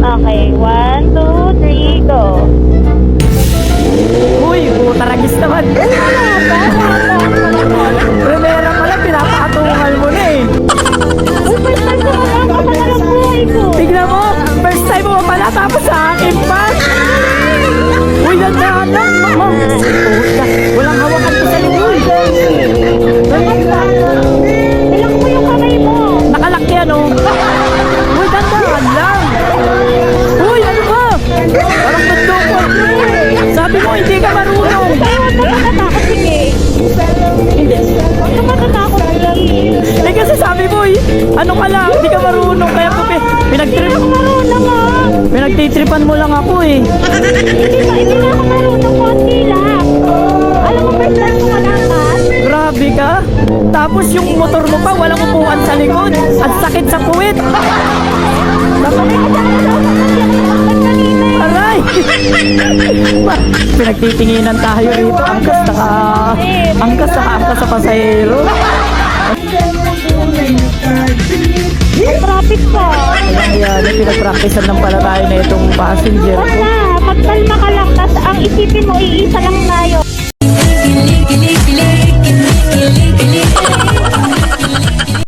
Okay, 1, 2, 3, go. Uy, putaragis naman. Primera pala, pinapatungal mo na eh. Uy, first time ko makakasama ng buhay ko. Tignan mo, first time mo pala tapos sa akin pa. Uy, dandahan lang, mama. Puta, walang hawakan ko sa likod. Ilang mo yung kamay mo. Nakalaki ano? Uy, dandahan lang. Uy, ano ba? Parang nagdukot. Sabi mo, hindi ka marunong. Ay, huwag ka matatakot, sige. Hindi. Huwag ka matatakot, sige. Eh kasi sabi mo eh, ano ka lang, hindi ka marunong. Kaya po pinagtrip. Marunong ah. Pinagtitripan mo lang ako eh. Hindi na ako marunong, konti lang. Alam mo, first time ko malakas. Grabe ka. Tapos yung motor mo pa, walang upuan sa likod. At sakit sa puwit. Aray! Pinagtitinginan tayo rito. Angkas sa pasahero. Traffic pa. Ayan, pinagpraktisan lang pala tayo na itong passenger Huwag ko. na, magkalma ka lang. Tas ang isipin mo, iisa lang